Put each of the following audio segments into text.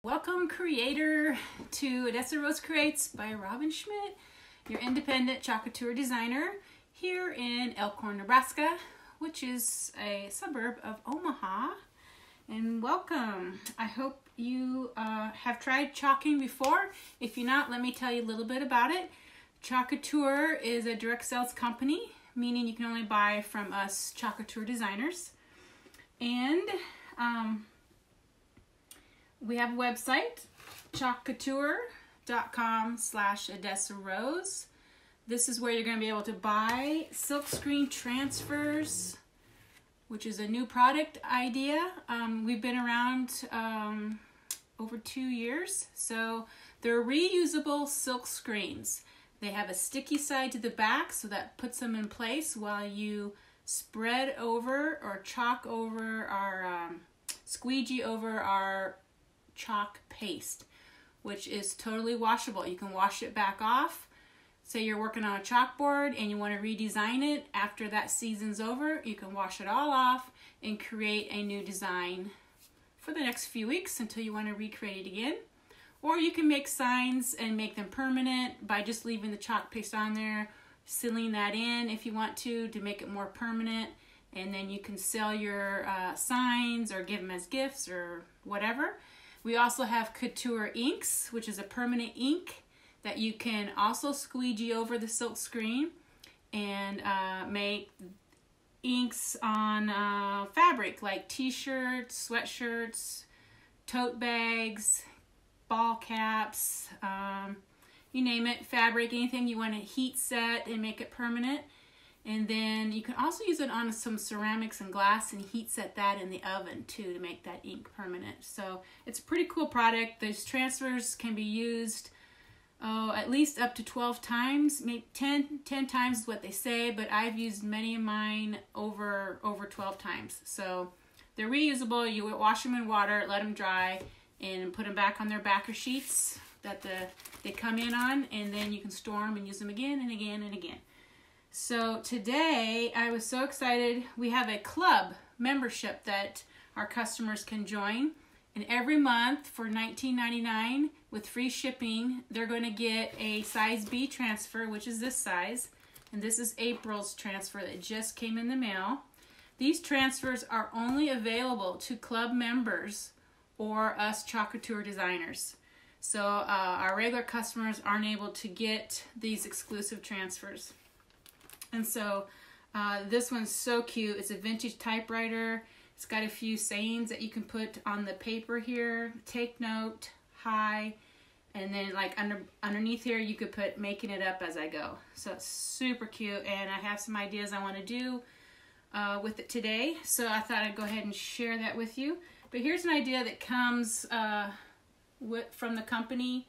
Welcome, creator, to Odessa Rose Creates by Robin Schmidt, your independent chalk couture designer here in Elkhorn, Nebraska, which is a suburb of Omaha. And welcome. I hope you have tried chalking before. If you're not, let me tell you a little bit about it. Chalk Couture is a direct sales company, meaning you can only buy from us chalk couture designers. And we have a website, chalkcouture.com/Odessa Rose. This is where you're going to be able to buy Silkscreen Transfers, which is a new product idea. We've been around over 2 years. So they're reusable silk screens. They have a sticky side to the back, so that puts them in place while you spread over or chalk over our, squeegee over our chalk paste, which is totally washable. You can wash it back off. Say you're working on a chalkboard and you want to redesign it after that season's over, you can wash it all off and create a new design for the next few weeks until you want to recreate it again. Or you can make signs and make them permanent by just leaving the chalk paste on there, sealing that in if you want to make it more permanent, and then you can sell your signs or give them as gifts or whatever. We also have Couture Inks, which is a permanent ink that you can also squeegee over the silk screen and make inks on fabric like t-shirts, sweatshirts, tote bags, ball caps, you name it, fabric, anything you want to heat set and make it permanent. And then you can also use it on some ceramics and glass and heat set that in the oven too to make that ink permanent. So it's a pretty cool product. Those transfers can be used at least up to 12 times, maybe 10 times is what they say, but I've used many of mine over 12 times. So they're reusable. You wash them in water, let them dry, and put them back on their backer sheets that they come in on, and then you can store them and use them again and again and again. So today I was so excited. We have a club membership that our customers can join, and every month for $19.99 with free shipping, they're going to get a size B transfer, which is this size, and this is April's transfer that just came in the mail. These transfers are only available to club members or us chalk couture designers. So our regular customers aren't able to get these exclusive transfers. And so this one's so cute. It's a vintage typewriter. It's got a few sayings that you can put on the paper here. Take note, hi, and then like underneath here you could put making it up as I go. So it's super cute, and I have some ideas I want to do with it today. So I thought I'd go ahead and share that with you. But here's an idea that comes from the company.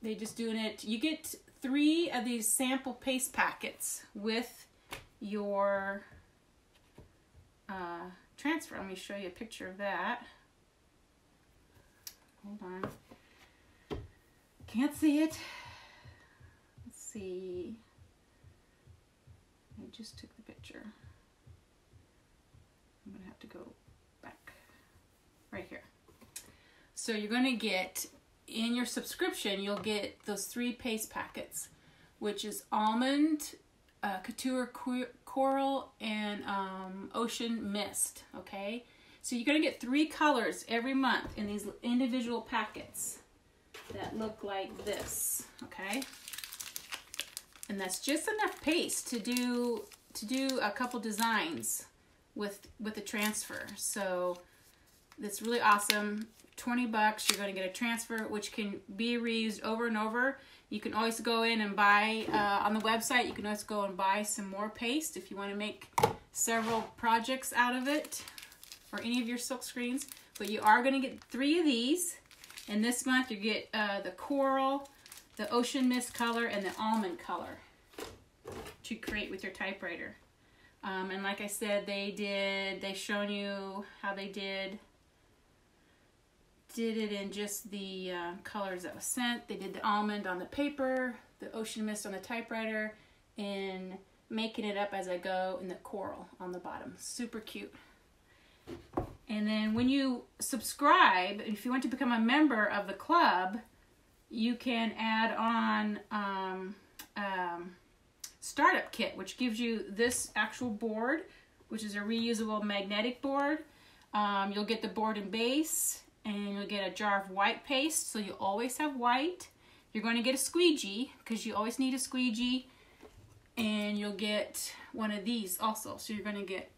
They just doing it. You get 3 of these sample paste packets with your transfer. Let me show you a picture of that. Hold on. Can't see it. Let's see. I just took the picture. I'm going to have to go back. Right here. So you're going to get, in your subscription, you'll get those 3 paste packets, which is almond, couture coral, and ocean mist. Okay, so you're going to get 3 colors every month in these individual packets that look like this. Okay, and that's just enough paste to do a couple designs with the transfer. So that's really awesome. 20 bucks, you're going to get a transfer which can be reused over and over. You can always go in and buy on the website. You can always go and buy some more paste if you want to make several projects out of it or any of your silk screens. But you are going to get 3 of these, and this month you get the coral, the ocean mist color, and the almond color to create with your typewriter. And like I said, they've shown you how they did it in just the colors that was sent. They did the almond on the paper, the ocean mist on the typewriter, and making it up as I go in the coral on the bottom. Super cute. And then when you subscribe, if you want to become a member of the club, you can add on startup kit, which gives you this actual board, which is a reusable magnetic board. You'll get the board and base, and you'll get a jar of white paste, so you always have white. You're going to get a squeegee, because you always need a squeegee, and you'll get one of these also. So you're going to get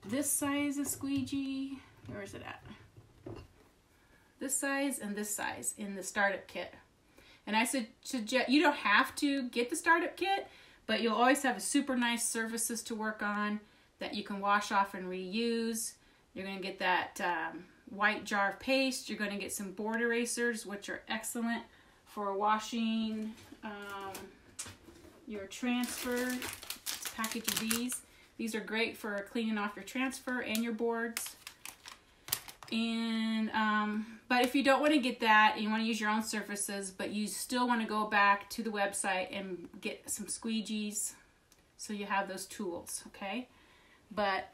this size of squeegee. Where is it at? This size and this size in the startup kit. And I suggest, you don't have to get the startup kit, but you'll always have super nice surfaces to work on that you can wash off and reuse. You're going to get that white jar of paste. You're going to get some board erasers, which are excellent for washing your transfer. It's a package of these. These are great for cleaning off your transfer and your boards. And but if you don't want to get that, you want to use your own surfaces, but you still want to go back to the website and get some squeegees, so you have those tools, okay? But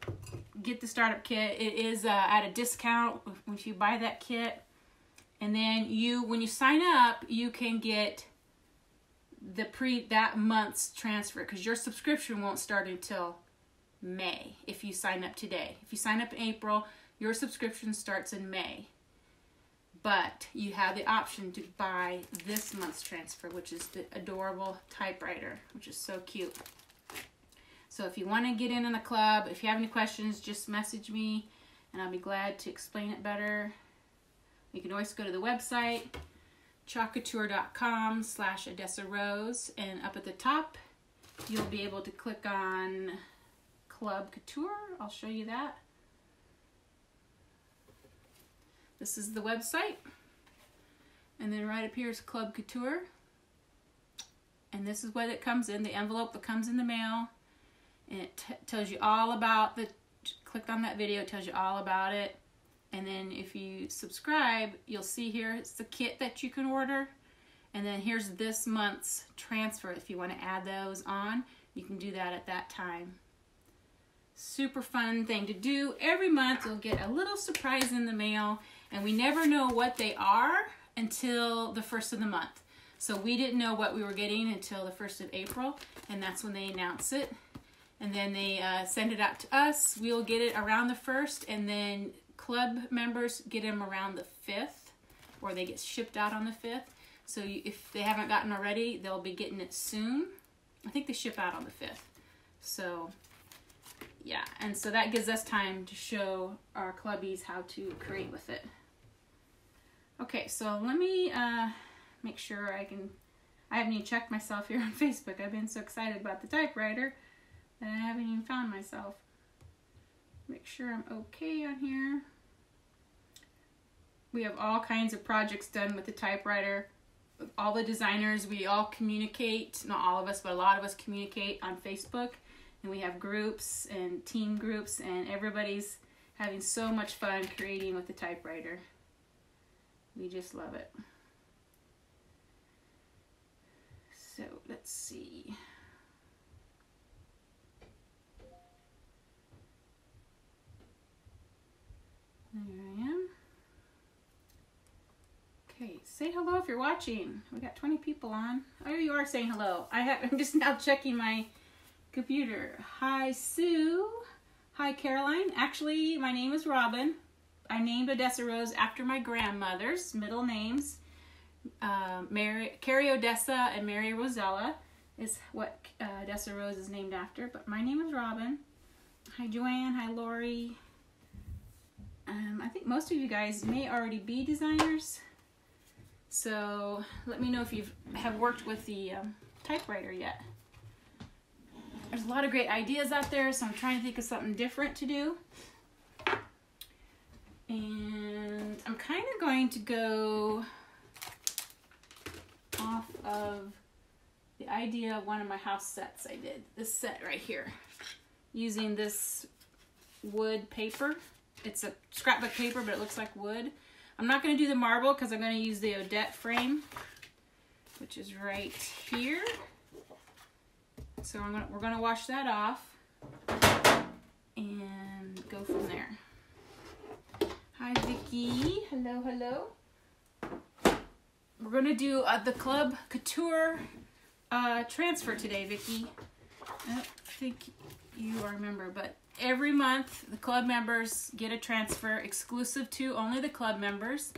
get the startup kit. It is at a discount if you buy that kit. And then when you sign up, you can get that month's transfer, because your subscription won't start until May if you sign up today. If you sign up in April, your subscription starts in May. But you have the option to buy this month's transfer, which is the adorable typewriter, which is so cute. So if you want to get in the club, if you have any questions, just message me and I'll be glad to explain it better. You can always go to the website, chalkcouture.com/Odessa Rose, and up at the top, you'll be able to click on Club Couture. I'll show you that. This is the website, and then right up here is Club Couture, and this is what it comes in, the envelope that comes in the mail, and it tells you all about click on that video, it tells you all about it. And then if you subscribe, you'll see here it's the kit that you can order, and then here's this month's transfer. If you want to add those on, you can do that at that time. Super fun thing to do. Every month you'll get a little surprise in the mail, and we never know what they are until the first of the month. So we didn't know what we were getting until the 1st of April, and that's when they announce it. And then they send it out to us. We'll get it around the 1st, and then club members get them around the 5th, or they get shipped out on the 5th. So if they haven't gotten already, they'll be getting it soon. I think they ship out on the 5th. So yeah, and so that gives us time to show our clubbies how to create with it. Okay, so let me make sure I haven't even checked myself here on Facebook. I've been so excited about the typewriter that I haven't even found myself. Make sure I'm okay on here. We have all kinds of projects done with the typewriter. All the designers, we all communicate, not all of us, but a lot of us communicate on Facebook. And we have groups and team groups, and everybody's having so much fun creating with the typewriter. We just love it. So let's see. There I am. Okay, say hello if you're watching. We got 20 people on. Oh, you are saying hello. I'm just now checking my computer. Hi, Sue. Hi, Caroline. Actually, my name is Robin. I named Odessa Rose after my grandmother's middle names. Carrie Odessa and Mary Rosella is what Odessa Rose is named after, but my name is Robin. Hi, Joanne. Hi, Lori. I think most of you guys may already be designers, so let me know if you have worked with the typewriter yet. There's a lot of great ideas out there, so I'm trying to think of something different to do. And I'm kind of going to go off of the idea of one of my house sets I did. This set right here, using this wood paper. It's a scrapbook paper, but it looks like wood. I'm not going to do the marble because I'm going to use the Odette frame, which is right here. So we're going to wash that off and go from there. Hi, Vicky. Hello, hello. We're gonna do the Club Couture transfer today, Vicky. I don't think you remember, but every month the club members get a transfer exclusive to only the club members,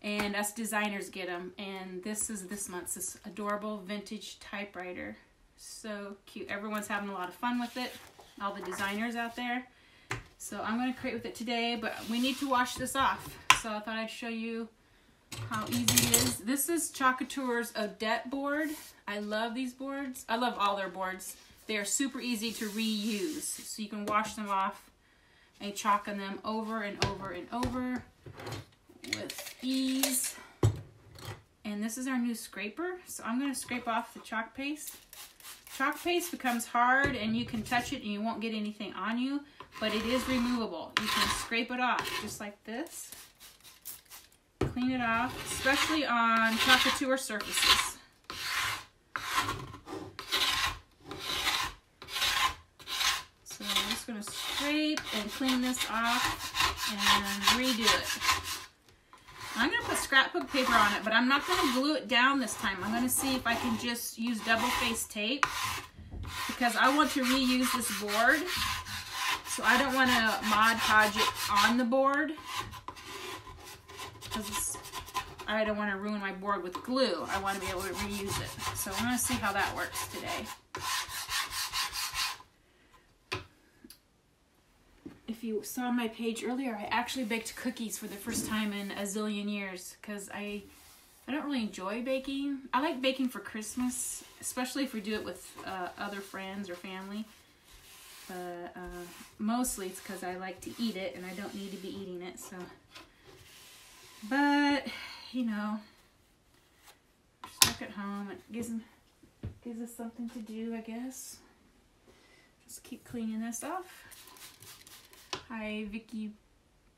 and us designers get them. And this is this month's, this adorable vintage typewriter. So cute. Everyone's having a lot of fun with it, all the designers out there. So I'm going to create with it today, but we need to wash this off. So I thought I'd show you how easy it is. This is Couture's Odette board. I love these boards. I love all their boards. They are super easy to reuse. So you can wash them off and chalking them over and over and over with ease. And this is our new scraper. So I'm going to scrape off the chalk paste. Chalk paste becomes hard and you can touch it and you won't get anything on you, but it is removable. You can scrape it off just like this. Clean it off, especially on Couture surfaces. So I'm just going to scrape and clean this off and redo it. I'm going to put scrapbook paper on it, but I'm not going to glue it down this time. I'm going to see if I can just use double-faced tape because I want to reuse this board. So I don't want to Mod Podge it on the board because I don't want to ruin my board with glue. I want to be able to reuse it. So I'm going to see how that works today. If you saw my page earlier, I actually baked cookies for the first time in a zillion years because I don't really enjoy baking. I like baking for Christmas, especially if we do it with other friends or family. But mostly it's because I like to eat it and I don't need to be eating it. So, but you know, we're stuck at home. It gives us something to do, I guess. Just keep cleaning this off. Hi, Vicky.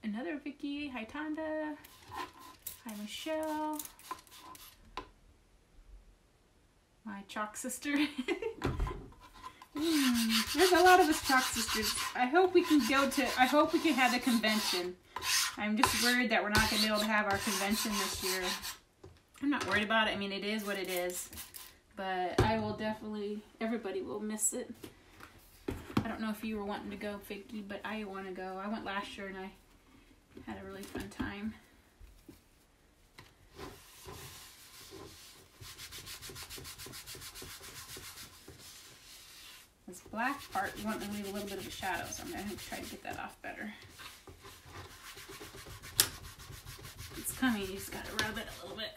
Another Vicky. Hi, Tonda. Hi, Michelle. My chalk sister. There's a lot of us chalk sisters. I hope we can have the convention. I'm just worried that we're not going to be able to have our convention this year. I'm not worried about it. I mean, it is what it is. But I will definitely, everybody will miss it. I don't know if you were wanting to go, Vicky, but I want to go. I went last year and I had a really fun time. This black part, you want to leave a little bit of a shadow, so I'm going to try to get that off better. It's coming, you just got to rub it a little bit.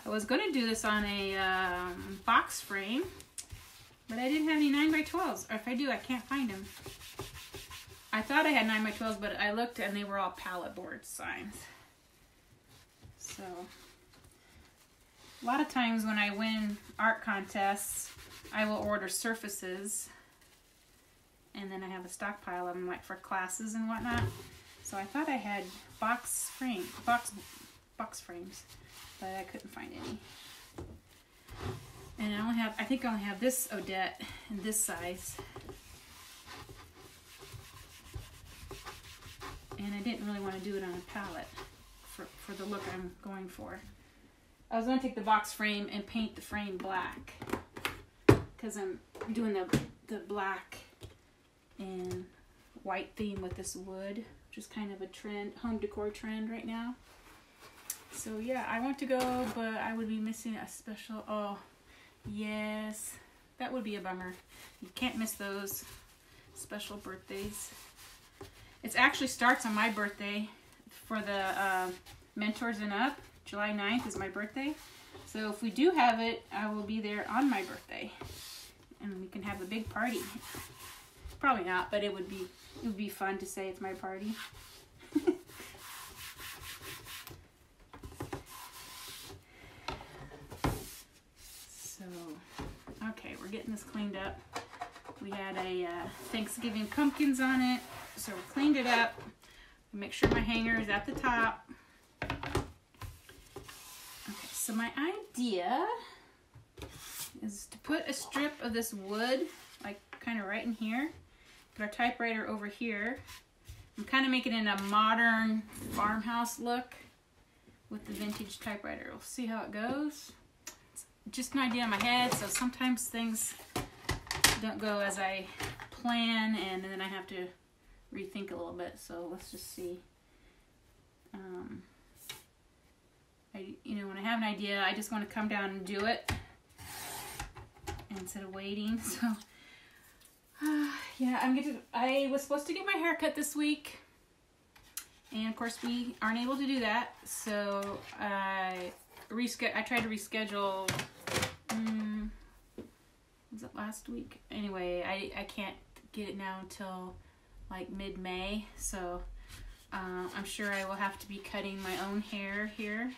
I was going to do this on a box frame, but I didn't have any 9x12s. Or if I do, I can't find them. I thought I had 9x12s, but I looked and they were all pallet board signs. So, a lot of times when I win art contests, I will order surfaces, and then I have a stockpile of them, like for classes and whatnot. So I thought I had box frames, but I couldn't find any. And I think I only have this Odette in this size. And I didn't really want to do it on a palette for the look I'm going for. I was going to take the box frame and paint the frame black because I'm doing the black and white theme with this wood, which is kind of a trend, home decor trend right now. So yeah, I want to go, but I would be missing a special, oh yes, that would be a bummer. You can't miss those special birthdays. It actually starts on my birthday for the mentors and up. July 9th is my birthday. So if we do have it, I will be there on my birthday. And we can have a big party. Probably not, but it would be fun to say it's my party. So, okay, we're getting this cleaned up. We had a Thanksgiving pumpkins on it, so we cleaned it up. Make sure my hanger is at the top. Okay, so my idea is to put a strip of this wood, like kind of right in here. Put our typewriter over here. I'm kind of making it a modern farmhouse look with the vintage typewriter. We'll see how it goes. It's just an idea in my head, so sometimes things don't go as I plan, and then I have to rethink a little bit. So let's just see. When I have an idea, I just want to come down and do it instead of waiting. So yeah, I was supposed to get my hair cut this week, and of course we aren't able to do that. So I tried to reschedule. Was it last week? Anyway, I can't get it now until like mid-May. So I'm sure I will have to be cutting my own hair here,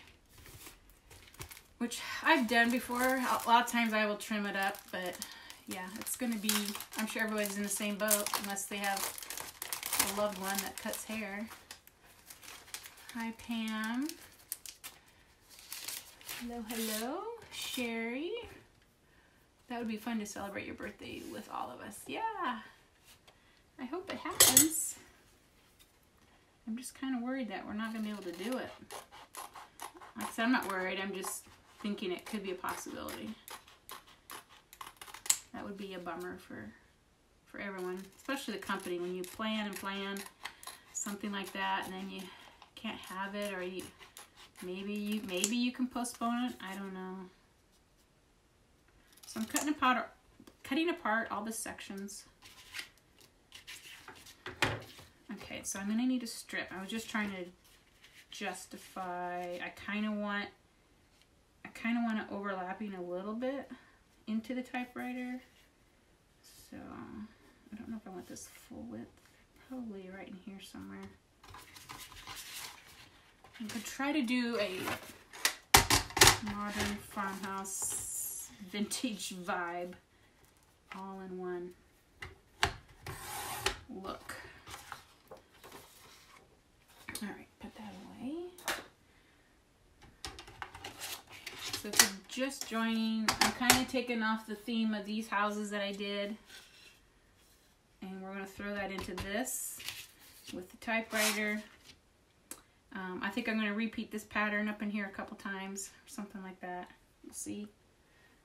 which I've done before. A lot of times I will trim it up, but yeah, it's going to be, I'm sure everybody's in the same boat unless they have a loved one that cuts hair. Hi, Pam. Hello, hello. Sherry. That would be fun to celebrate your birthday with all of us. Yeah. I hope it happens. I'm just kind of worried that we're not going to be able to do it. Like I said, I'm not worried. I'm just thinking it could be a possibility. That would be a bummer for everyone, especially the company, when you plan and plan something like that and then you can't have it, or maybe you can postpone it. I don't know. So I'm cutting apart all the sections. Okay, so I'm gonna need a strip. I was just trying to justify. I kind of want it overlapping a little bit into the typewriter. So I don't know if I want this full width. Probably right in here somewhere. I could try to do a modern farmhouse vintage vibe all in one look. All right, put that away. So if you're just joining, I'm kind of taking off the theme of these houses that I did, and we're going to throw that into this with the typewriter. I think I'm going to repeat this pattern up in here a couple times, or something like that. We'll see.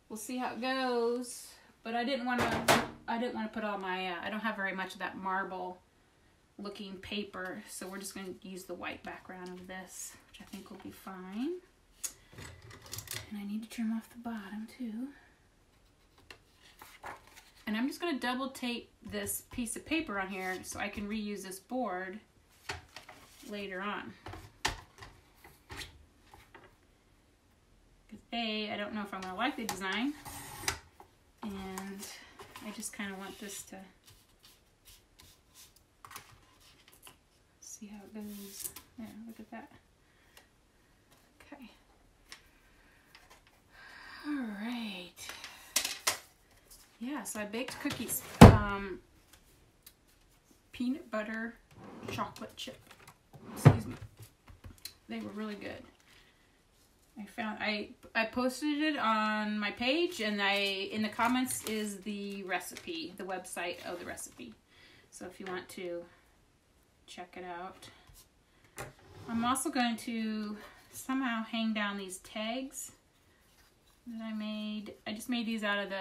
We'll see how it goes. But I didn't want to put all my. I don't have very much of that marble looking paper, so we're just going to use the white background of this, which I think will be fine. And I need to trim off the bottom too. And I'm just going to double tape this piece of paper on here so I can reuse this board later on. Because I don't know if I'm going to like the design, and I just kind of want this to see how it goes. There, look at that. Okay. All right. Yeah, so I baked cookies. Peanut butter chocolate chip. Excuse me. They were really good. I posted it on my page, and in the comments is the recipe, the website of the recipe. So if you want to check it out. I'm also going to somehow hang down these tags that I made. I just made these out of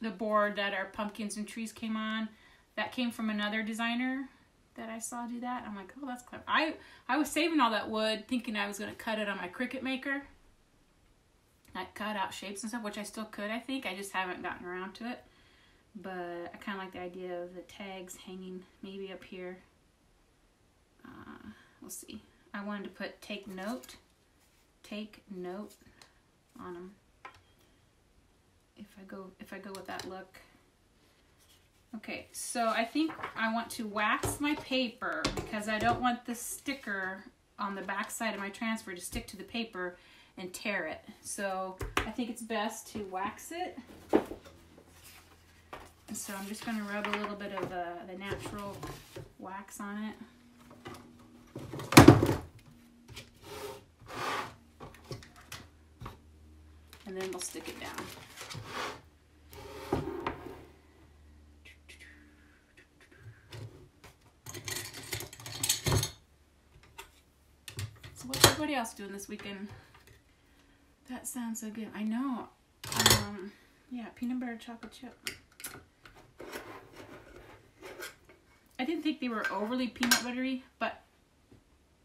the board that our pumpkins and trees came on. That came from another designer that I saw do that. I'm like, oh, that's clever. I was saving all that wood thinking I was going to cut it on my Cricut Maker. I cut out shapes and stuff, which I still could, I think. I just haven't gotten around to it. But I kind of like the idea of the tags hanging maybe up here. We'll see. I wanted to put take note on them. If I go with that look. Okay, so I think I want to wax my paper because I don't want the sticker on the back side of my transfer to stick to the paper and tear it. So I think it's best to wax it. And so I'm just going to rub a little bit of the natural wax on it. and then we'll stick it down. So what's everybody else doing this weekend? That sounds so good. I know. Yeah, peanut butter chocolate chip. I didn't think they were overly peanut buttery, but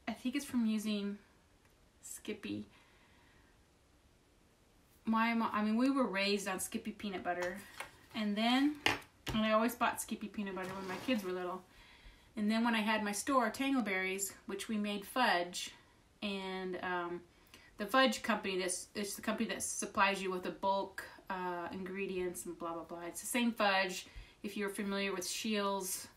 I think it's from using Skippy. I mean, we were raised on Skippy peanut butter, and I always bought Skippy peanut butter when my kids were little. And then when I had my store, Tangleberries, which we made fudge, and the fudge company, it's the company that supplies you with the bulk ingredients and blah blah blah. It's the same fudge. If you're familiar with Shields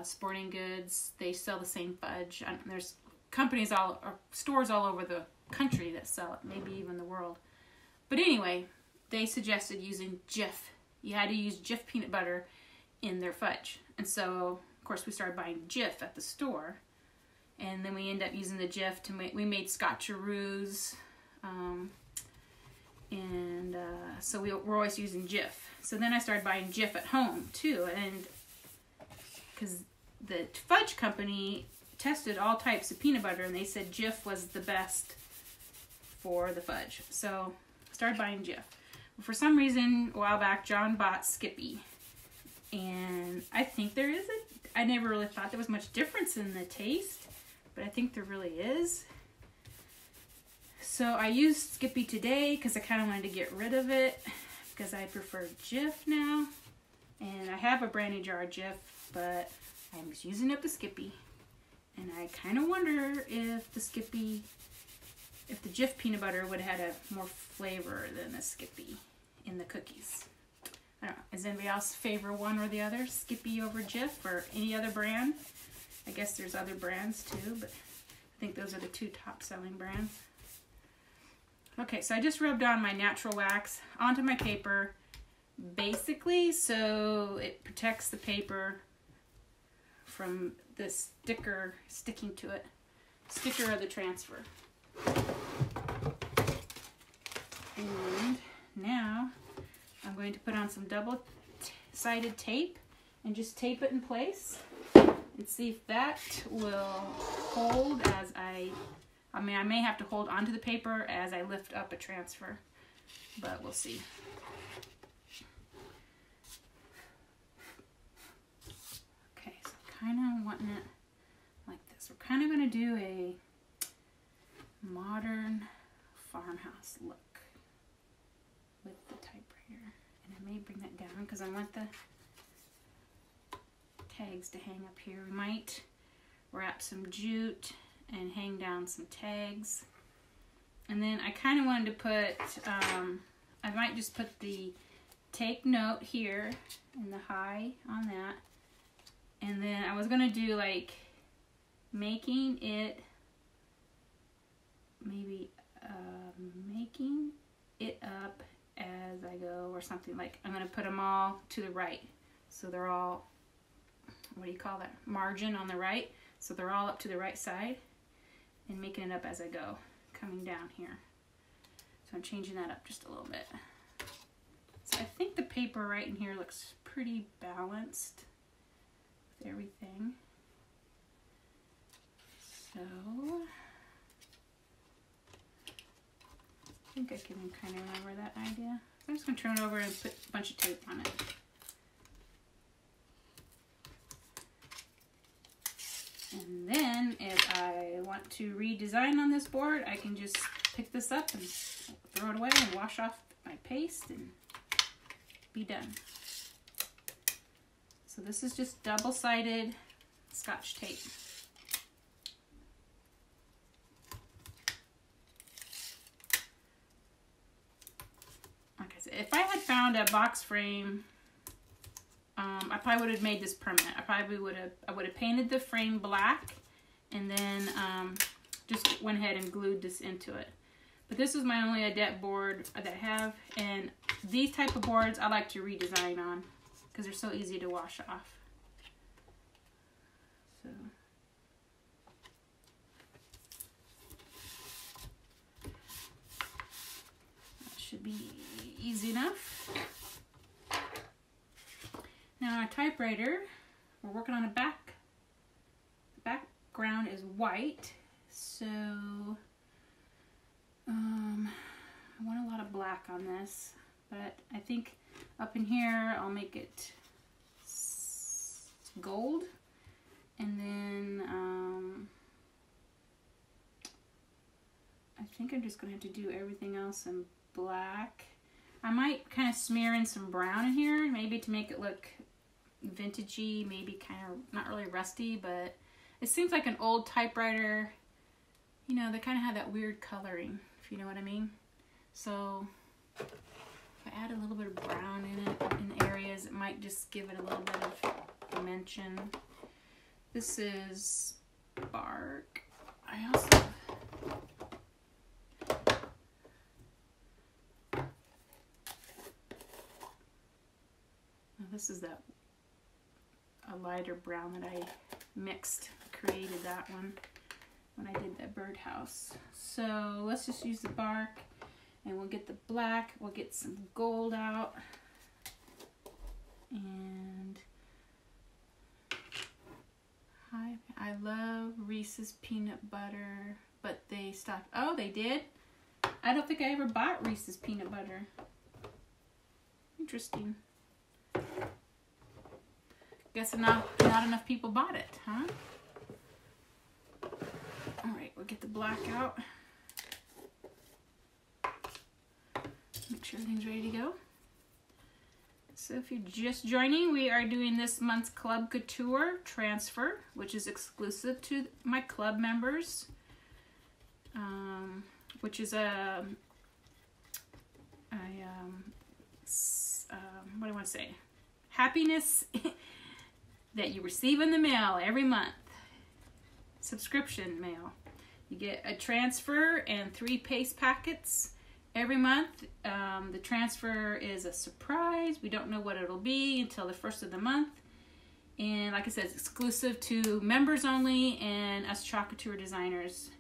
Sporting Goods, they sell the same fudge. There's companies or stores all over the country that sell it, maybe even the world. But anyway, they suggested using Jif. You had to use Jif peanut butter in their fudge. And so, of course, we started buying Jif at the store. And then we ended up using the Jif to make, we made Scotcheroos. So we're always using Jif. So then I started buying Jif at home too. And because the fudge company tested all types of peanut butter and they said Jif was the best for the fudge. So I started buying Jif. For some reason, a while back, John bought Skippy. And I think there is I never really thought there was much difference in the taste, but I think there really is. So I used Skippy today because I kind of wanted to get rid of it because I prefer Jif now. And I have a brand new jar of Jif, but I'm just using up the Skippy. And I kind of wonder if the Jif peanut butter would have had a more flavor than the Skippy in the cookies. I don't know. Does anybody else favor one or the other? Skippy over Jif or any other brand? I guess there's other brands too, but I think those are the two top selling brands. Okay, so I just rubbed on my natural wax onto my paper, basically so it protects the paper from the sticker sticking to it. Sticker of the transfer. And now I'm going to put on some double-sided tape and just tape it in place and see if that will hold as I may have to hold onto the paper as I lift up a transfer, but we'll see. Okay, so kind of wanting it like this. We're kind of going to do a modern farmhouse look with the typewriter. And I may bring that down because I want the tags to hang up here. We might wrap some jute and hang down some tags. And then I kind of wanted to put, I might just put the take note here and the high on that. And then I was going to do like making it, maybe making it up as I go or something. Like I'm going to put them all to the right. So they're all, what do you call that? Margin on the right. So they're all up to the right side. And making it up as I go, coming down here. So I'm changing that up just a little bit. So I think the paper right in here looks pretty balanced with everything. So I think I can kind of remember that idea. So I'm just going to turn it over and put a bunch of tape on it. And then if I want to redesign on this board, I can just pick this up and throw it away and wash off my paste and be done. So this is just double-sided Scotch tape. Like I said, if I had found a box frame, I probably would have made this permanent. I would have painted the frame black and then just went ahead and glued this into it. But this is my only Odette board that I have, and these type of boards I like to redesign on because they're so easy to wash off. So easy enough. Now our typewriter, we're working on a back. The background is white, so I want a lot of black on this, but I think up in here I'll make it gold, and then I think I'm just gonna have to do everything else in black. I might kind of smear in some brown in here, maybe to make it look vintagey, maybe kind of not really rusty, but it seems like an old typewriter. You know, they kind of have that weird coloring, if you know what I mean. So if I add a little bit of brown in it in areas, it might just give it a little bit of dimension. This is bark. I also this is that a lighter brown that I mixed, created that one when I did that birdhouse. So let's just use the bark, and we'll get the black, we'll get some gold out, and I love Reese's peanut butter, but they stopped. Oh, they did? I don't think I ever bought Reese's peanut butter. Interesting. Guess not enough people bought it, huh? Alright, we'll get the black out. Make sure everything's ready to go. So if you're just joining, we are doing this month's Club Couture Transfer, which is exclusive to my club members, which is what do I want to say? Happiness that you receive in the mail every month. Subscription mail. You get a transfer and 3 paste packets every month. The transfer is a surprise. We don't know what it'll be until the first of the month. And like I said, it's exclusive to members only, and us chalk couture designers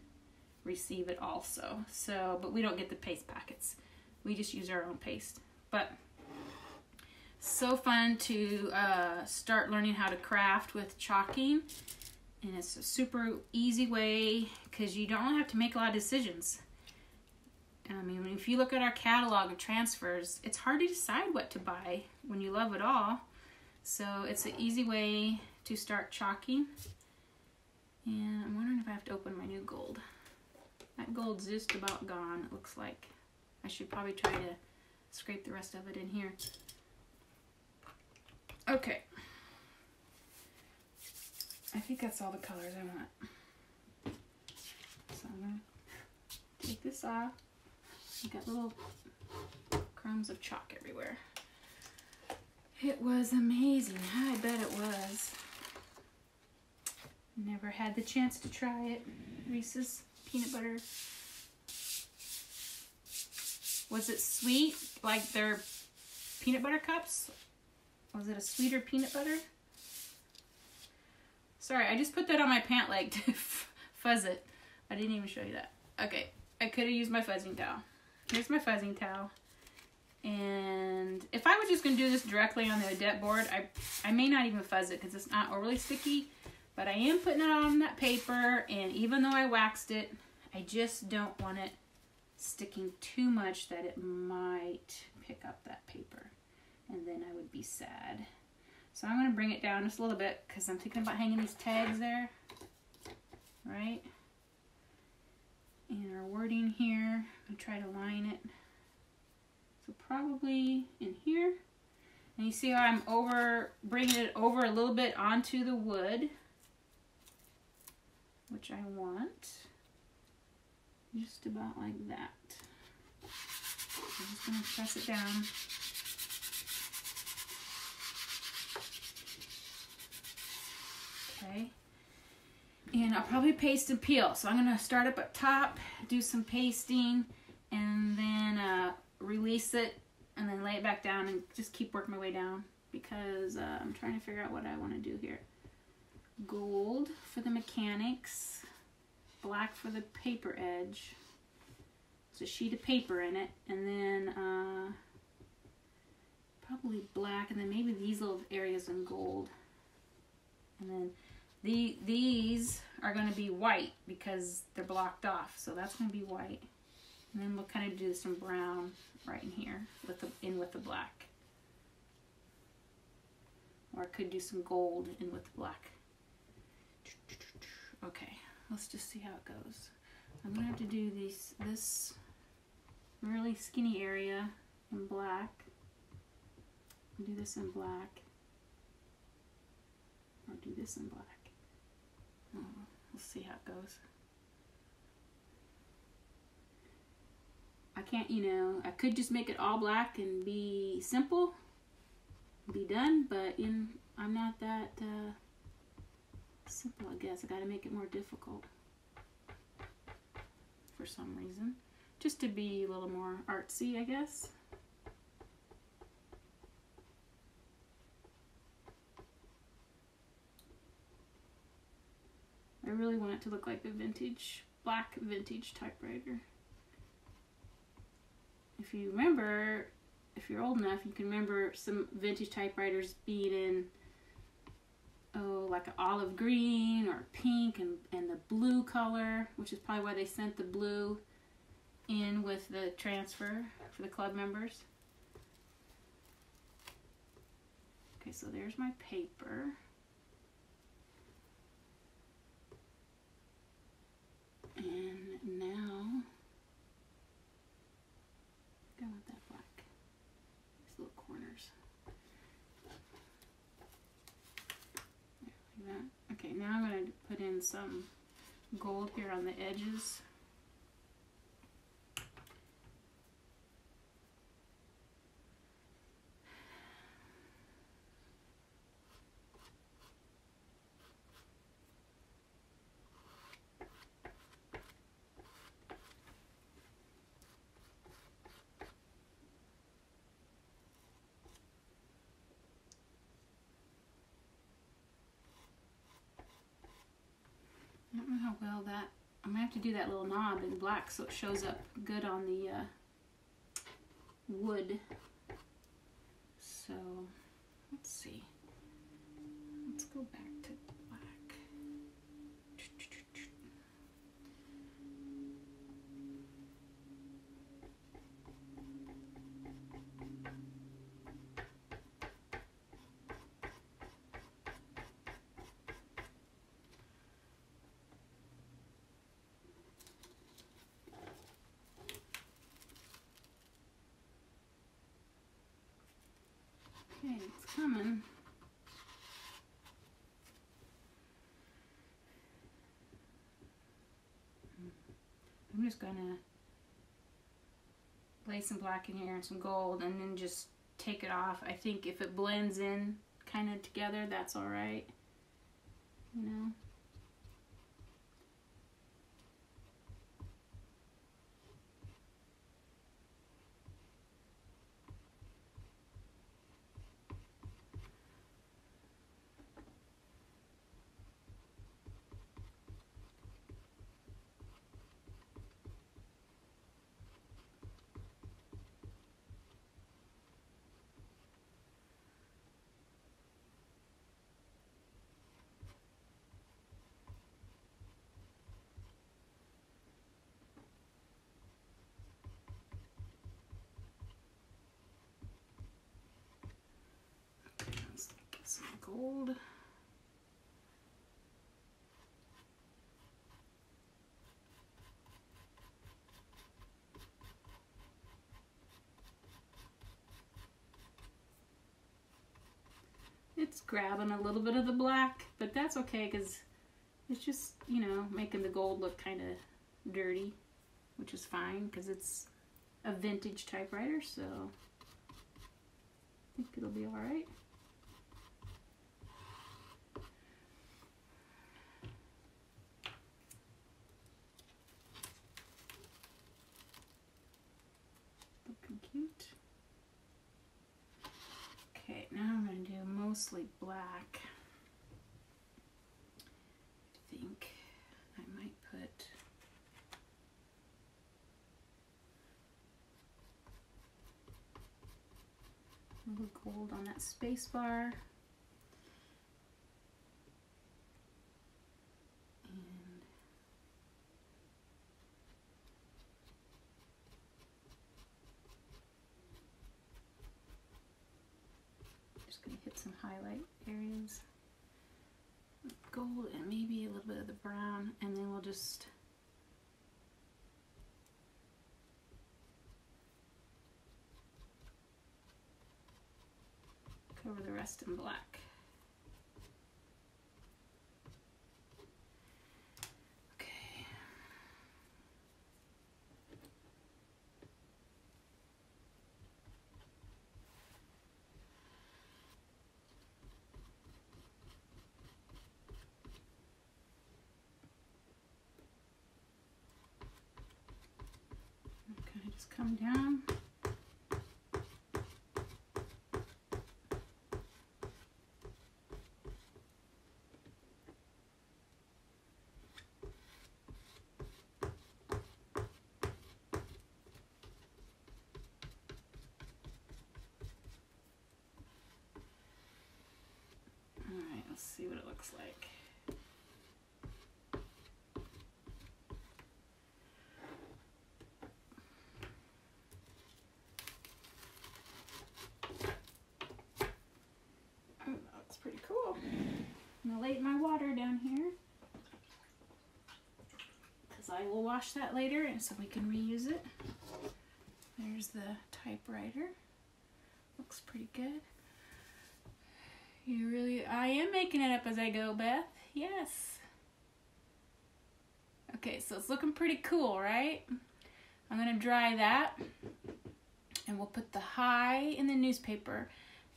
receive it also. So, but we don't get the paste packets. We just use our own paste. But so fun to start learning how to craft with chalking, and it's a super easy way because you don't have to make a lot of decisions. I mean, if you look at our catalog of transfers, it's hard to decide what to buy when you love it all. So it's an easy way to start chalking. And I'm wondering if I have to open my new gold. That gold's just about gone, it looks like. I should probably try to scrape the rest of it in here. Okay, I think that's all the colors I want. So I'm going to take this off. You got little crumbs of chalk everywhere. It was amazing. I bet it was. Never had the chance to try it. Reese's peanut butter. Was it sweet like their peanut butter cups? Was it a sweeter peanut butter? Sorry, I just put that on my pant leg to fuzz it. I didn't even show you that. Okay, I could have used my fuzzing towel. Here's my fuzzing towel. And if I was just going to do this directly on the Odette board, I may not even fuzz it because it's not overly sticky. But I am putting it on that paper, and even though I waxed it, I just don't want it sticking too much that it might pick up that paper. And then I would be sad. So I'm going to bring it down just a little bit because I'm thinking about hanging these tags there. Right? And our wording here, I'm going to try to line it. So probably in here. And you see how I'm bringing it over a little bit onto the wood, which I want. Just about like that. I'm just going to press it down. Okay, and I'll probably paste and peel. So I'm going to start up at top, do some pasting, and then release it, and then lay it back down, and just keep working my way down because I'm trying to figure out what I want to do here. Gold for the mechanics, black for the paper edge. There's a sheet of paper in it, and then probably black, and then maybe these little areas in gold. And then these are going to be white because they're blocked off, so that's going to be white. And then we'll kind of do some brown right in here with the black. Or I could do some gold in with the black. Okay, let's just see how it goes. I'm going to have to do this really skinny area in black. I'll do this in black. Or do this in black. We'll see how it goes. I can't, you know, I could just make it all black and be simple, be done, but I'm not that simple, I guess. I gotta make it more difficult for some reason, just to be a little more artsy, I guess. I really want it to look like a vintage, black vintage typewriter. If you remember, if you're old enough, you can remember some vintage typewriters being in, like an olive green or pink and the blue color, which is probably why they sent the blue in with the transfer for the club members. Okay, so there's my paper. And now, I want that black, these little corners. There, like that. Okay, now I'm going to put in some gold here on the edges. I don't know how well that, I'm going to have to do that little knob in black so it shows up good on the wood. So, let's see. Let's go back to black. Okay, it's coming. I'm just gonna lay some black in here and some gold and then just take it off. I think if it blends in kind of together, that's all right, you know. Some gold. It's grabbing a little bit of the black, but that's okay because it's just, you know, making the gold look kind of dirty, which is fine because it's a vintage typewriter, so I think it'll be all right. Cute. Okay, now I'm going to do mostly black. I think I might put a little hold on that space bar. And just going to hit some highlight areas. Gold and maybe a little bit of the brown, and then we'll just cover the rest in black. Okay. Okay, just come down. Let's see what it looks like. Oh, that looks pretty cool. I'm gonna lay my water down here because I will wash that later and so we can reuse it. There's the typewriter. Looks pretty good. I am making it up as I go, Beth. Yes. Okay, so it's looking pretty cool, right? I'm gonna dry that and we'll put the high in the newspaper,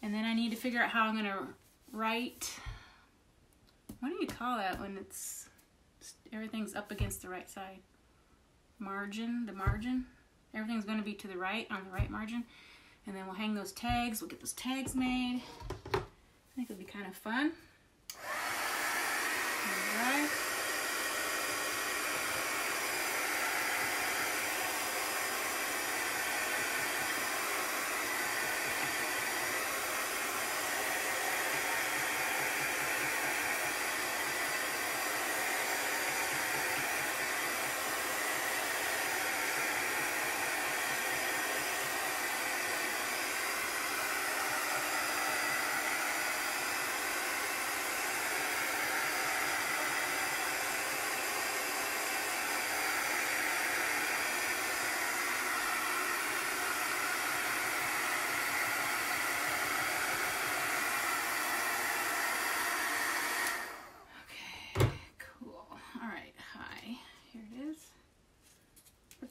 and then I need to figure out how I'm gonna write. What do you call that when it's everything's up against the right side? Margin, the margin. Everything's gonna be to the right, on the right margin. And then we'll hang those tags. We'll get those tags made. I think it'll be kind of fun. All right.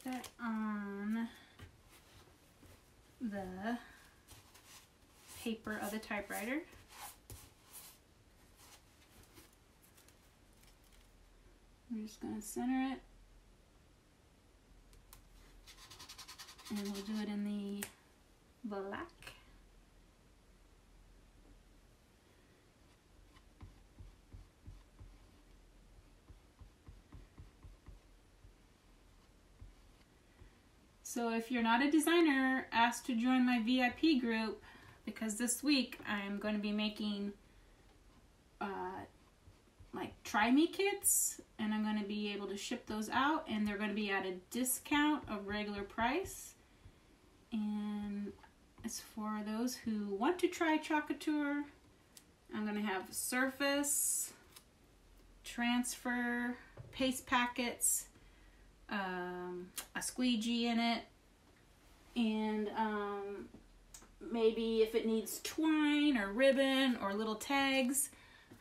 That on the paper of the typewriter. I'm just going to center it, and we'll do it in the black. So if you're not a designer, ask to join my VIP group, because this week I'm going to be making like try me kits, and I'm going to be able to ship those out, and they're going to be at a discount of regular price. And it's for those who want to try Couture. I'm going to have surface, transfer, paste packets, a squeegee in it, and maybe if it needs twine or ribbon or little tags,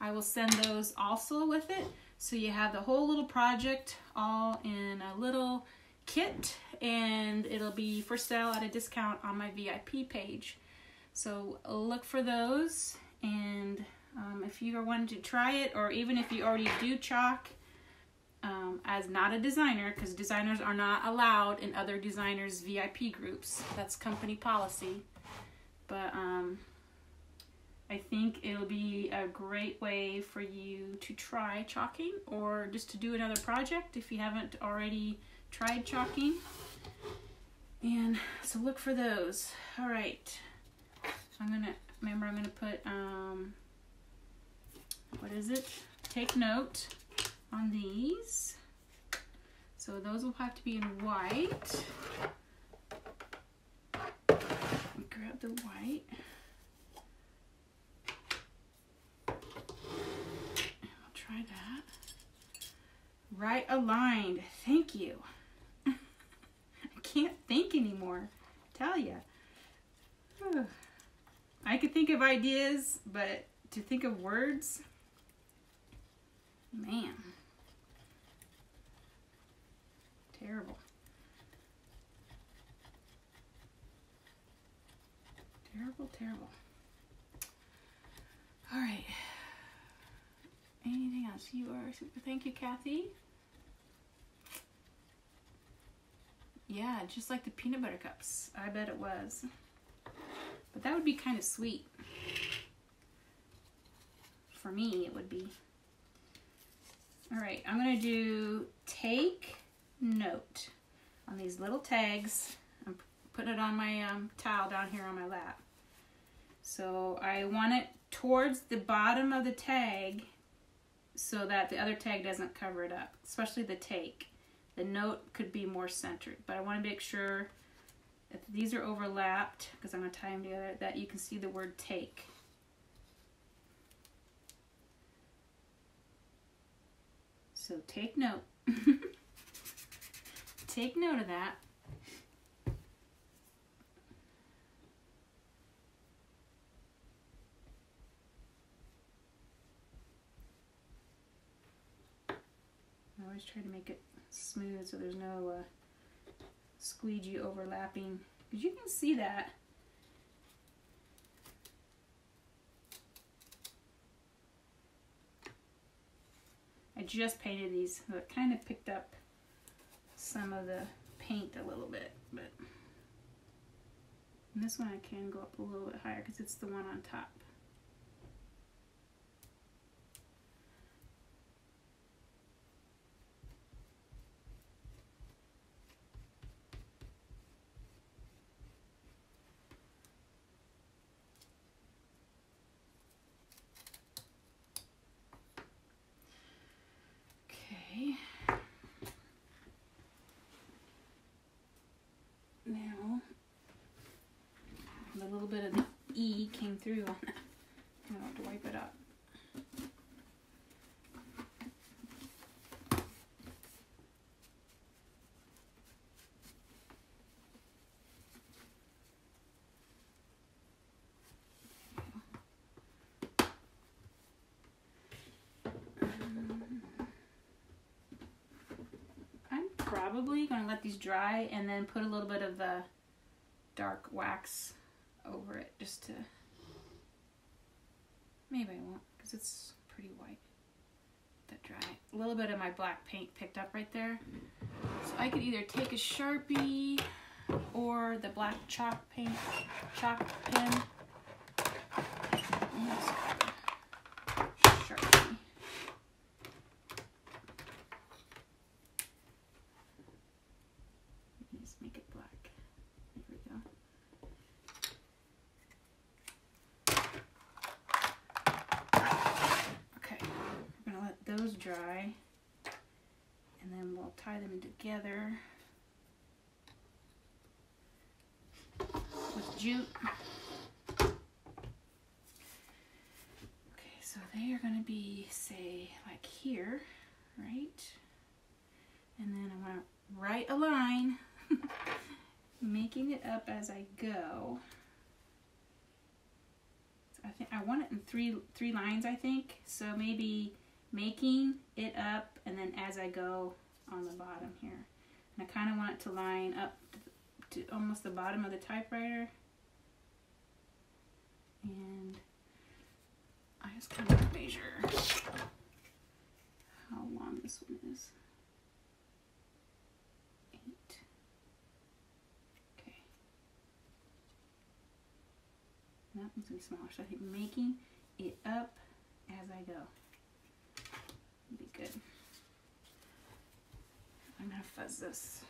I will send those also with it. So you have the whole little project all in a little kit, and it'll be for sale at a discount on my VIP page. So look for those, and if you are wanting to try it, or even if you already do chalk, as not a designer, because designers are not allowed in other designers' VIP groups. That's company policy. But I think it'll be a great way for you to try chalking, or just to do another project if you haven't already tried chalking. And so look for those. All right, I'm gonna remember I'm going to put, what is it? Take note on these. So those will have to be in white. Grab the white. I'll try that. Right aligned. Thank you. I can't think anymore. Tell ya. I could think of ideas, but to think of words, man, terrible. Terrible, terrible. All right. Anything else? You are super. Thank you, Kathy. Yeah, just like the peanut butter cups. I bet it was. But that would be kind of sweet. For me, it would be. All right, I'm going to do take note on these little tags. I'm putting it on my towel down here on my lap. So I want it towards the bottom of the tag so that the other tag doesn't cover it up, especially the take. The note could be more centered, but I want to make sure if these are overlapped, because I'm going to tie them together, that you can see the word take. So take note. Take note of that. I always try to make it smooth so there's no squeegee overlapping, because you can see that. I just painted these, so it kind of picked up some of the paint a little bit, but and this one I can go up a little bit higher because it's the one on top. Now, a little bit of the E came through on that. I'll have to wipe it up. Probably going to let these dry and then put a little bit of the dark wax over it just to, maybe I won't because it's pretty white. Let that dry. A little bit of my black paint picked up right there. So I could either take a Sharpie or the black chalk pen. Sharpie. Make it black. There we go. Okay, we're gonna let those dry and then we'll tie them together with jute. Okay, so they are gonna be, say, like here, right? And then I'm gonna write a line. Making it up as I go. So I think I want it in three lines, I think. So maybe making it up and then as I go on the bottom here. And I kind of want it to line up to almost the bottom of the typewriter. And I just kind of measure how long this one is. That one's gonna be smaller, so I think making it up as I go would be good. I'm gonna fuzz this,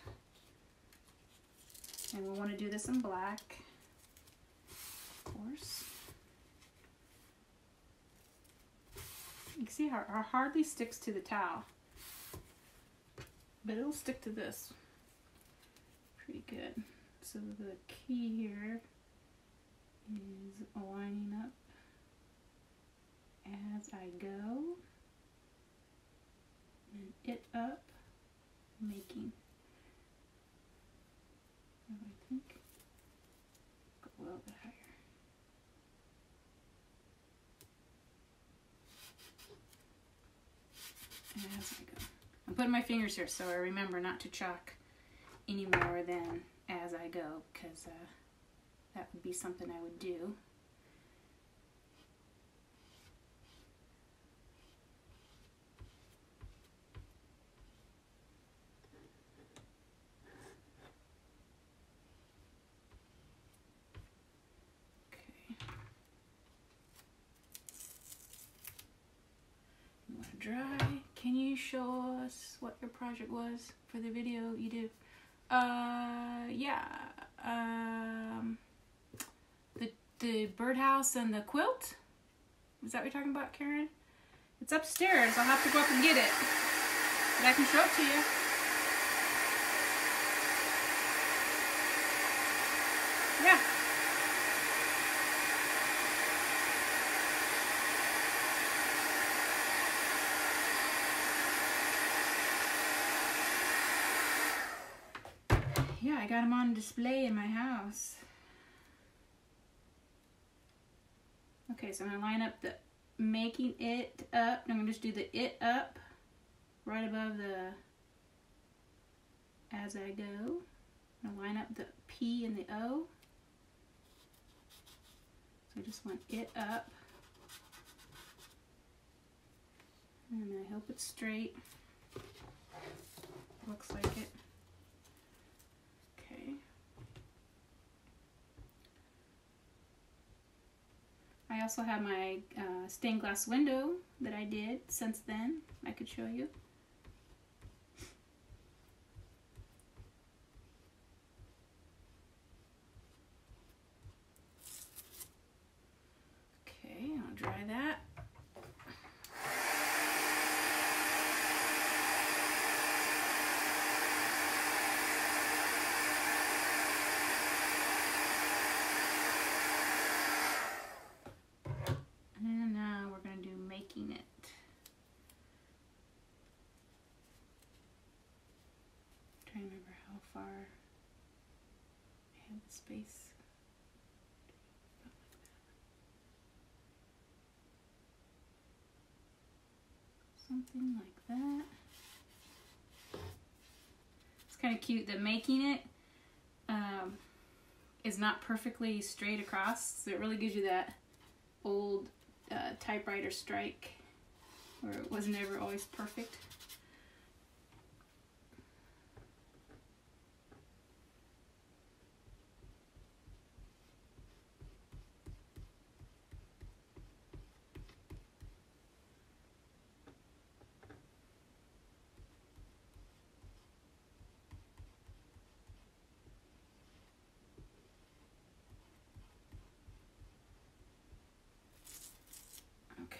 and we'll want to do this in black, of course. You can see how it hardly sticks to the towel, but it'll stick to this pretty good. So the key here is lining up as I go, and it up, making. I think go a little bit higher. As I go. I'm putting my fingers here so I remember not to chalk any more than as I go, because that would be something I would do. Dry. Can you show us what your project was for the video you did? Yeah. The birdhouse and the quilt? Is that what you're talking about, Karen? It's upstairs. I'll have to go up and get it. But I can show it to you. Yeah. Yeah, I got them on display in my house. Okay, so I'm going to line up the making it up. I'm going to just do the it up right above the as I go. I'm going to line up the P and the O. So I just want it up. And I hope it's straight. Looks like it. I also have my stained glass window that I did since then. I could show you. Okay, I'll dry that. Far I have the space. Something like that. It's kind of cute that making it is not perfectly straight across, so it really gives you that old typewriter strike where it was never always perfect.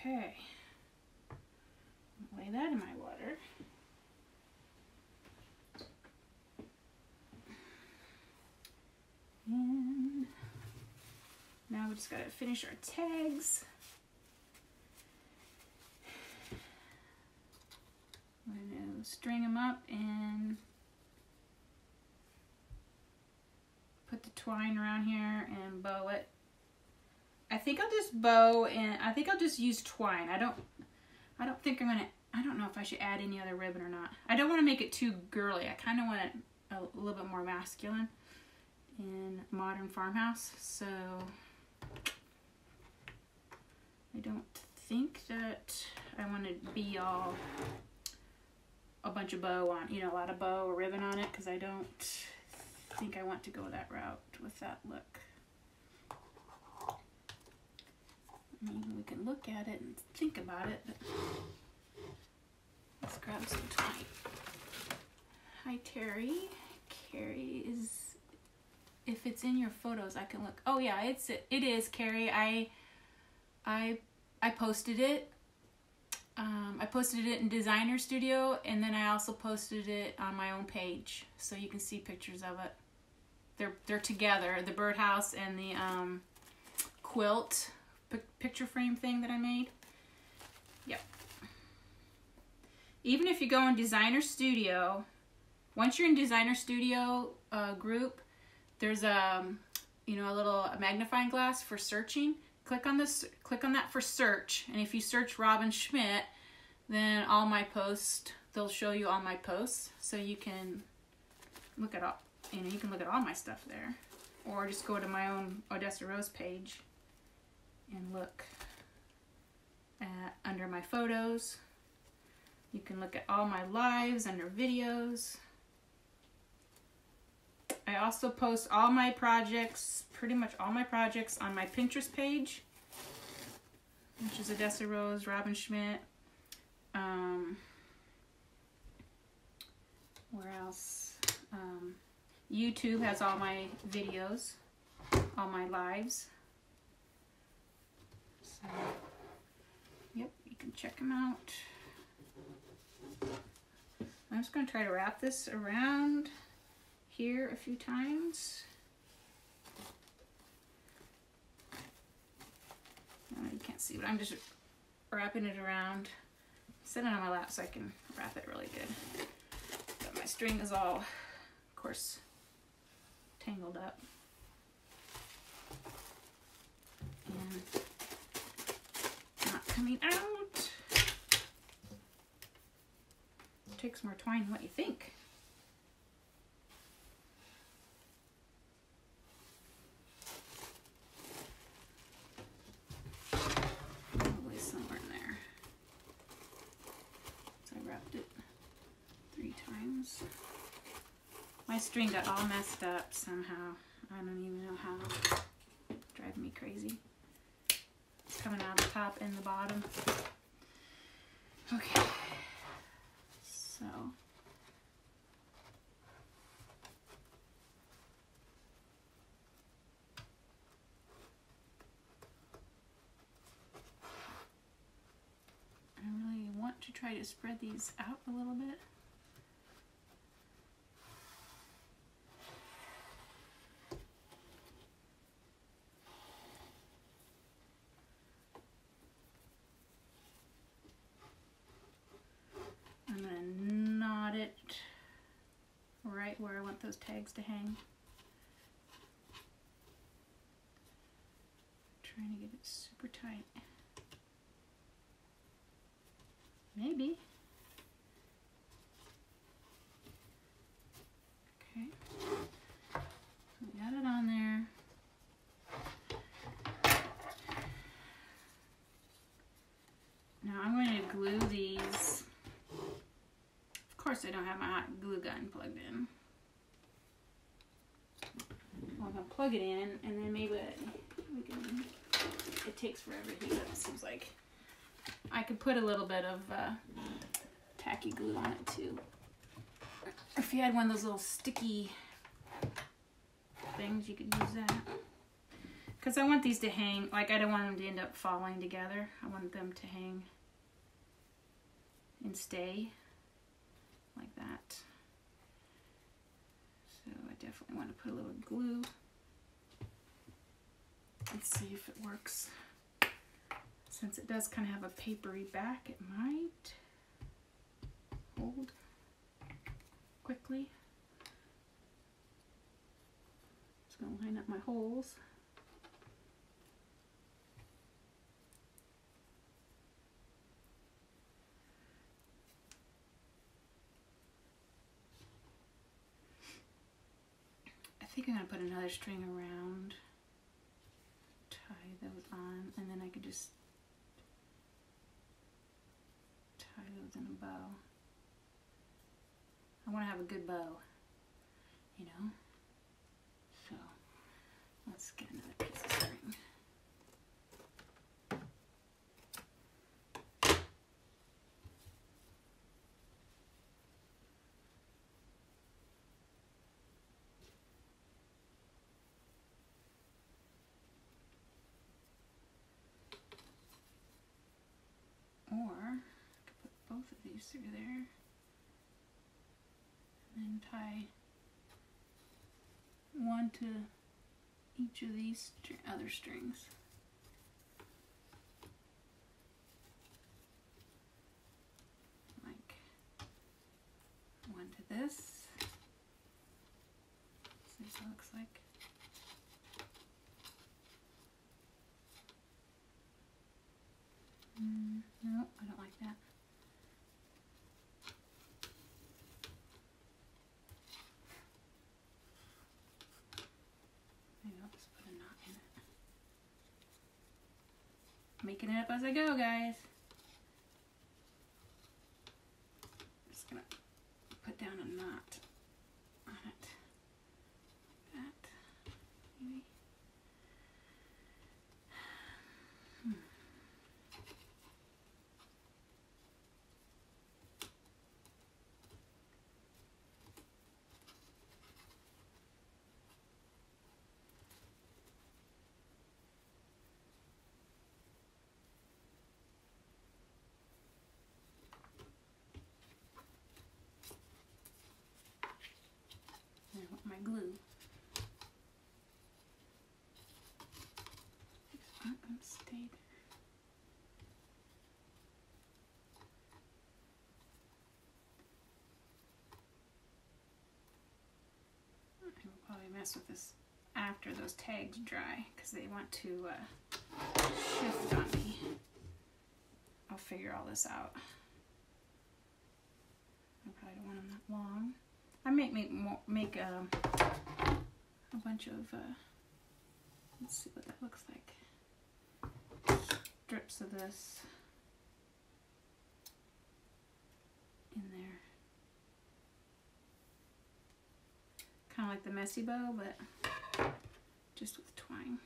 Okay, lay that in my water. And now we just gotta finish our tags. I'm gonna string them up and put the twine around here and bow it. I think I'll just bow, and I think I'll just use twine. I don't think I'm gonna, I don't know if I should add any other ribbon or not. I don't want to make it too girly. I kind of want it a little bit more masculine in modern farmhouse. So I don't think that I want to be all a bunch of bow on, you know, a lot of bow or ribbon on it, because I don't think I want to go that route with that look. Maybe we can look at it and think about it, but let's grab some twine. Hi, Terry. Carrie is, if it's in your photos, I can look. Oh yeah, it is, Carrie. I posted it. posted it in Designer Studio, and then I also posted it on my own page, so you can see pictures of it. They're together, the birdhouse and the quilt picture frame thing that I made. Yep. Even if you go in Designer Studio, once you're in Designer Studio group, there's a little magnifying glass for searching. Click on that for search, and if you search Robin Schmidt, then all my posts, they'll show you all my posts, so you can look at all, you can look at all my stuff there, or just go to my own Odessa Rose page and look at under my photos. You can look at all my lives under videos. I also post all my projects, pretty much all my projects, on my Pinterest page, which is Odessa Rose, Robin Schmidt. Where else? YouTube has all my videos, all my lives. So, yep, you can check them out. I'm just going to try to wrap this around here a few times. You can't see, but I'm just wrapping it around. Set it on my lap so I can wrap it really good. But my string is all, of course, tangled up. And not coming out. It takes more twine than what you think. Probably somewhere in there. So I wrapped it 3 times. My string got all messed up somehow. I don't even know how. It's driving me crazy. It's coming out of the top and the bottom. Okay. So. I really want to try to spread these out a little bit. I'm going to knot it right where I want those tags to hang. Trying to get it super tight. Maybe. Okay. We got it on there. Now I'm going to glue these. Of course I don't have my hot glue gun plugged in. Well, I'm going to plug it in, and then maybe we can, it takes forever to heat up, it seems like. I could put a little bit of tacky glue on it too. If you had one of those little sticky things, you could use that. Because I want these to hang, like I don't want them to end up falling together. I want them to hang and stay like that. So I definitely want to put a little glue. Let's see if it works. Since it does kind of have a papery back, it might hold quickly. Just going to line up my holes. I think I'm going to put another string around, tie those on, and then I could just tie those in a bow. I want to have a good bow, you know? So, let's get another piece of string. Or, I could put these through there. And then tie one to each of these other strings. Like one to this. See what it looks like. No, I don't like that. Maybe I'll just put a knot in it. Making it up as I go, guys. Just gonna put down a knot on it. Like that, maybe. I want my glue. These aren't going to stay there. I will probably mess with this after those tags dry because they want to shift on me. I'll figure all this out. I probably don't want them that long. I might make a bunch of, let's see what that looks like. Strips of this in there. Kind of like the messy bow, but just with twine.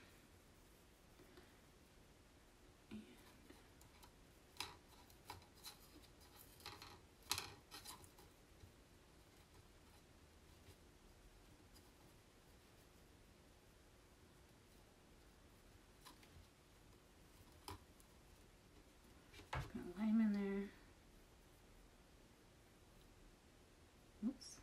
Lay them in there. Oops.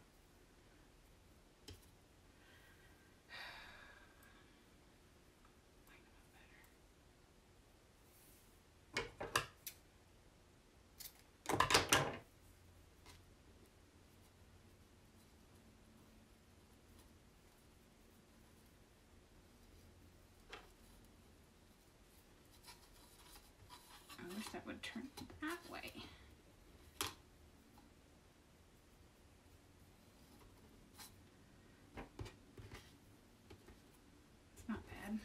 I wish that would turn that way. It's not bad.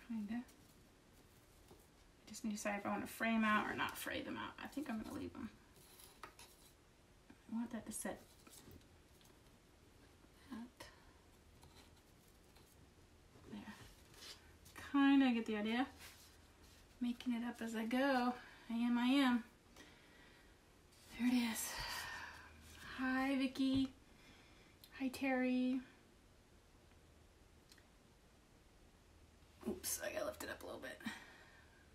Kinda. Just need to decide if I want to frame out or not fray them out. I think I'm going to leave them. I want that to set that there. Kind of get the idea. Making it up as I go. I am. There it is. Hi, Vicky. Hi, Terry. Oops, I gotta lift it up a little bit.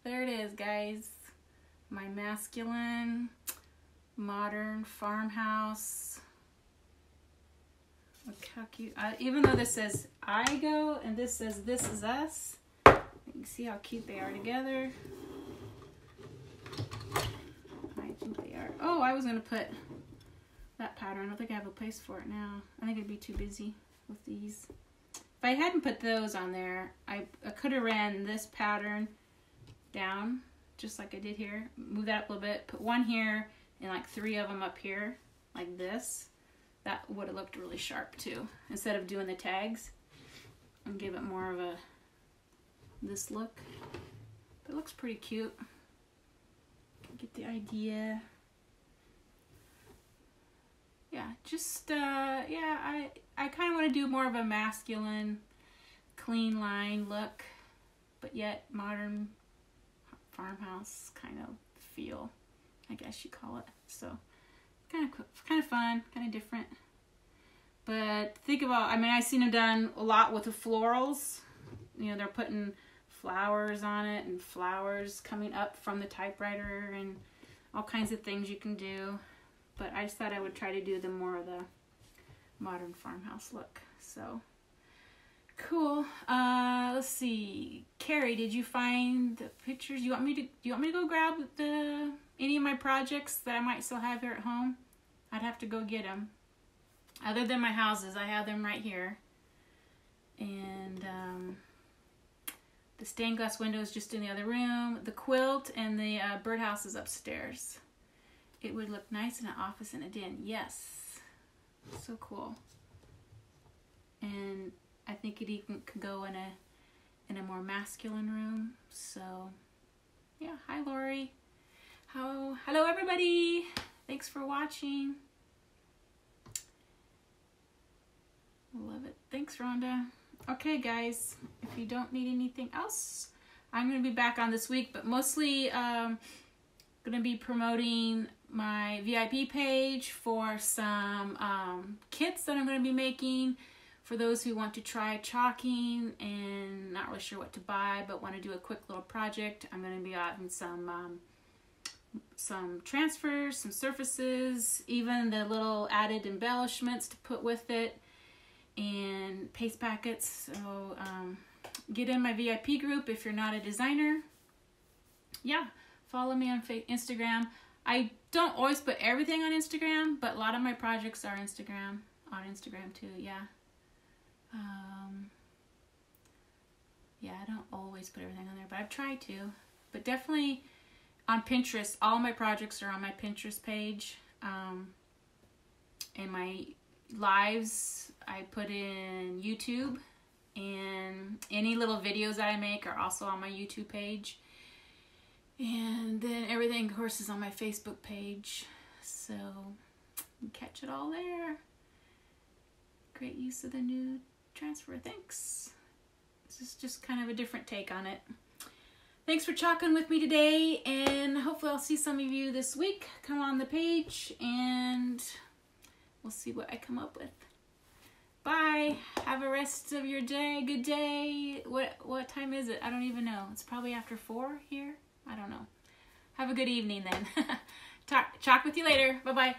There it is, guys. My masculine, modern farmhouse. Look how cute. Even though this says I go and this says this is us, you can see how cute they are together. I think they are. Oh, I was going to put that pattern. I don't think I have a place for it now. I think I'd be too busy with these. If I hadn't put those on there, I could have ran this pattern down just like I did here. Move that up a little bit, put one here and like 3 of them up here like this. That would have looked really sharp too, instead of doing the tags, and give it more of a this look. But it looks pretty cute. Get the idea. Yeah, just yeah, I kind of want to do more of a masculine, clean line look, but yet modern farmhouse kind of feel, I guess you call it. So kind of fun, kind of different. But think about, I mean, I've seen them done a lot with the florals. You know, they're putting flowers on it and flowers coming up from the typewriter and all kinds of things you can do. But I just thought I would try to do the more of the modern farmhouse look. So cool. Let's see. Carrie, did you find the pictures? Do you want me to go grab any of my projects that I might still have here at home? I'd have to go get them. Other than my houses, I have them right here. And the stained glass window is just in the other room. The quilt and the birdhouse is upstairs. It would look nice in an office and a den. Yes. So cool. And I think it even could go in a more masculine room. So yeah, hi Lori. Hello everybody. Thanks for watching. Love it. Thanks, Rhonda. Okay, guys, if you don't need anything else, I'm going to be back on this week, but mostly going to be promoting my VIP page for some kits that I'm going to be making for those who want to try chalking and not really sure what to buy, but want to do a quick little project. I'm going to be having some transfers, some surfaces, even the little added embellishments to put with it, and paste packets. So get in my VIP group if you're not a designer. Yeah, follow me on Instagram. I don't always put everything on Instagram, but a lot of my projects are on Instagram too. Yeah. Yeah, I don't always put everything on there, but I've tried to. But definitely on Pinterest, all my projects are on my Pinterest page. And my lives I put in YouTube, and any little videos that I make are also on my YouTube page. And then everything, of course, is on my Facebook page. So you can catch it all there. Great use of the new transfer. Thanks. This is just kind of a different take on it. Thanks for chalking with me today, and hopefully I'll see some of you this week. Come on the page and we'll see what I come up with. Bye. Have a rest of your day. Good day. What time is it? I don't even know. It's probably after 4 here. I don't know. Have a good evening then. Talk with you later. Bye-bye.